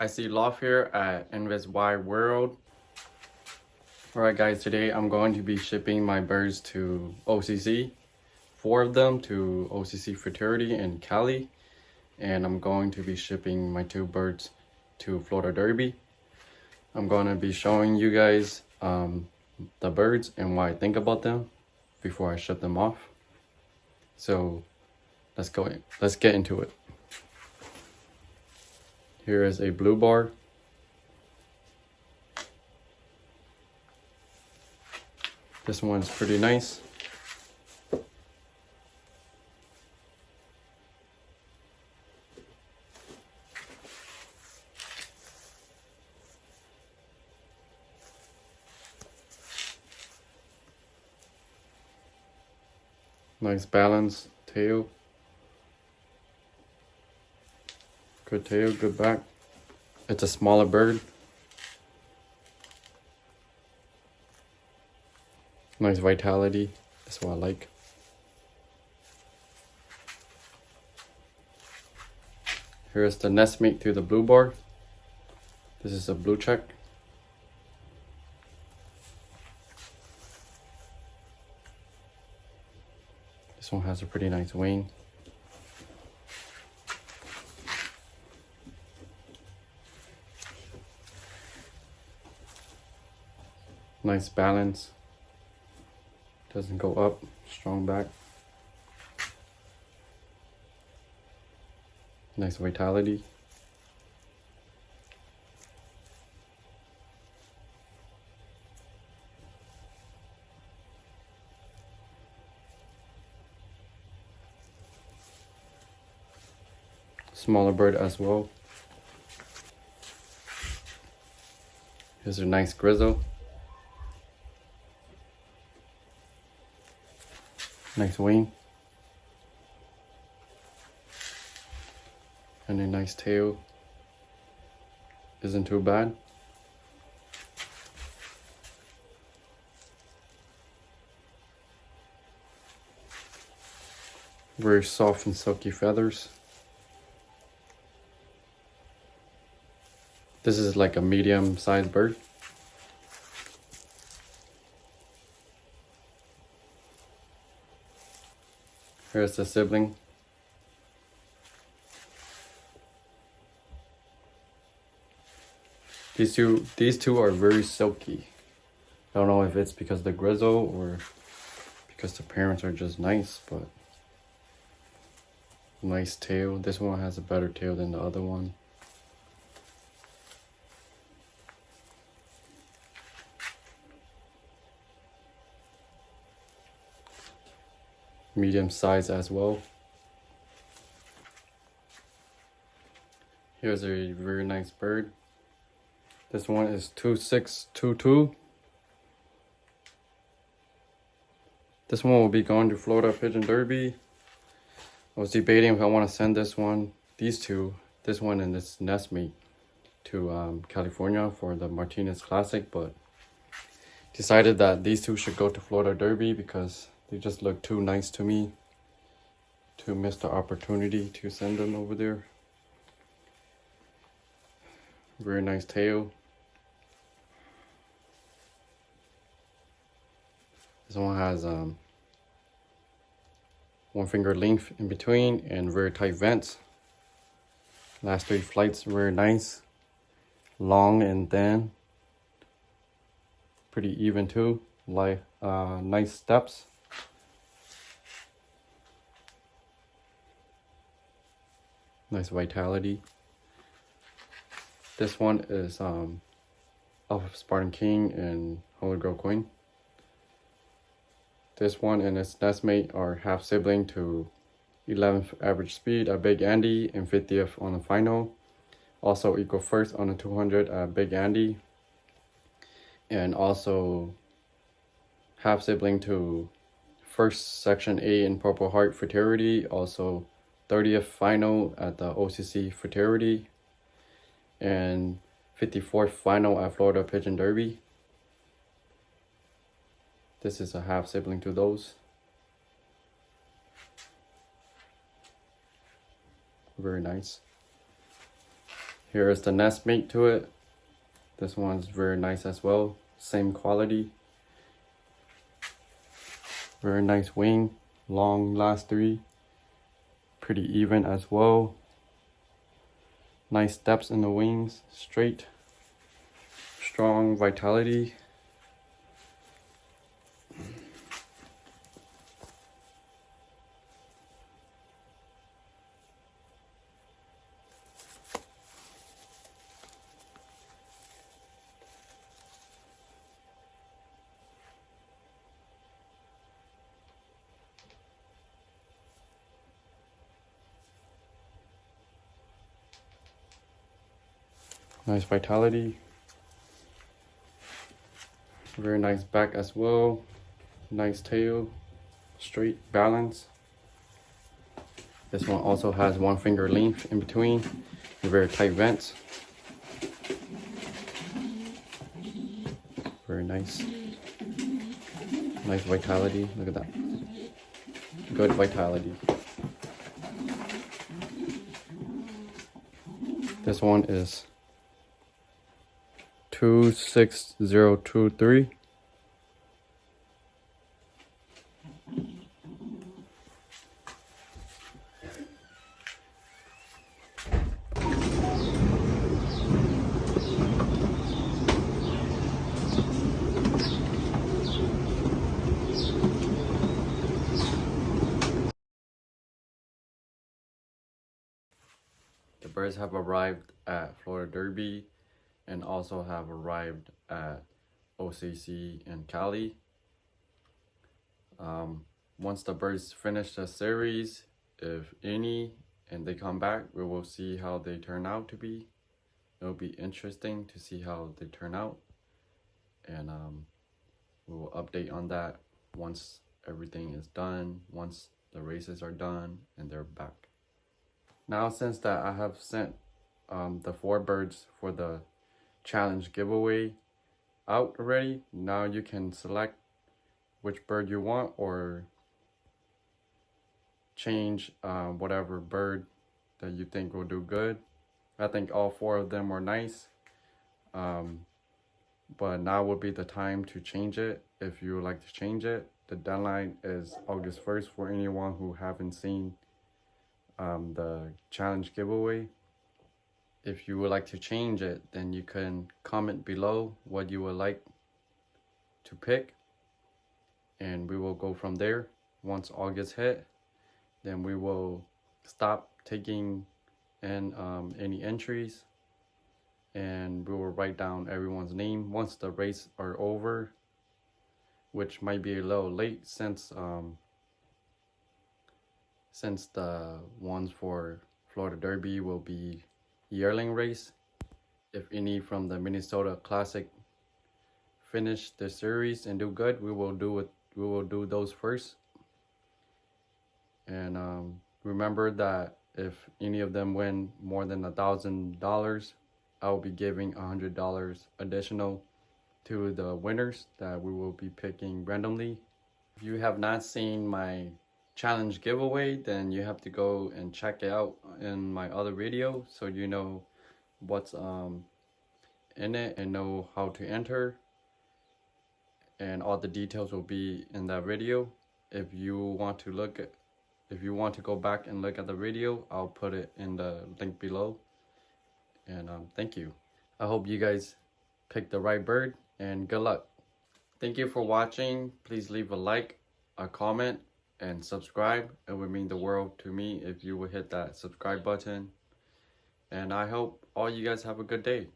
I see Love here at Invest Wide World. Alright guys, today I'm going to be shipping my birds to OCC. 4 of them to OCC Futurity in Cali. And I'm going to be shipping my 2 birds to Florida Derby. I'm going to be showing you guys the birds and what I think about them before I ship them off. So let's get into it. Here is a blue bar. This one's pretty nice. Nice balance tail. Good tail, good back. It's a smaller bird. Nice vitality. That's what I like. Here's the nest mate to the blue bar. This is a blue check. This one has a pretty nice wing. Nice balance. Doesn't go up. Strong back. Nice vitality. Smaller bird as well. Here's a nice grizzle. Nice wing. And a nice tail. Isn't too bad. Very soft and silky feathers. This is like a medium-sized bird. Here's the sibling. These two are very silky. I don't know if it's because of the grizzle or because the parents are just nice, but nice tail. This one has a better tail than the other one. Medium size as well. Here's a very nice bird. This one is 2622. This one will be going to Florida Pigeon Derby. I was debating if I want to send these two, this one and this nest mate, to California for the Martinez Classic, but decided that these two should go to Florida Derby because they just look too nice to me to miss the opportunity to send them over there. Very nice tail. This one has 1 finger length in between and very tight vents. Last 3 flights very nice. Long and thin. Pretty even too. Like nice steps. Nice vitality. This one is off of Spartan King and Holy Grail Queen. This one and its nestmate are half sibling to 11th average speed at Big Andy and 50th on the final. Also equal first on the 200 at Big Andy. And also half sibling to first section A in Purple Heart Fraternity. Also 30th final at the OCC Fraternity. And 54th final at Florida Pigeon Derby. This is a half sibling to those. Very nice. Here is the nest mate to it. This one's very nice as well. Same quality. Very nice wing. Long last three. Pretty even as well. Nice steps in the wings. Straight. Strong vitality. Nice vitality. Very nice back as well. Nice tail. Straight balance. This one also has 1 finger length in between. Very tight vents. Very nice. Nice vitality. Look at that. Good vitality. This one is 26023. The birds have arrived at Florida Derby and also have arrived at OCC in Cali. Once the birds finish the series, if any, and they come back, we will see how they turn out to be. It'll be interesting to see how they turn out, and we will update on that once everything is done, once the races are done and they're back. Now, since that I have sent the 4 birds for the challenge giveaway out already, now you can select which bird you want or change whatever bird that you think will do good. I think all 4 of them are nice, but now would be the time to change it if you would like to change it. The deadline is August 1st for anyone who haven't seen the challenge giveaway. If you would like to change it, then you can comment below what you would like to pick, and we will go from there. Once August hit, then we will stop taking in any entries, and we will write down everyone's name once the race are over, which might be a little late since the ones for Florida Derby will be yearling race. If any from the Minnesota Classic finish the series and do good, we will do those first. And remember that if any of them win more than $1,000, I will be giving $100 additional to the winners that we will be picking randomly. If you have not seen my challenge giveaway, then you have to go and check it out in my other video so you know what's in it and know how to enter, and all the details will be in that video. If you want to go back and look at the video, I'll put it in the link below. And thank you. I hope you guys picked the right bird, and good luck. Thank you for watching. Please leave a like, a comment, and subscribe. It would mean the world to me if you would hit that subscribe button. And I hope all you guys have a good day.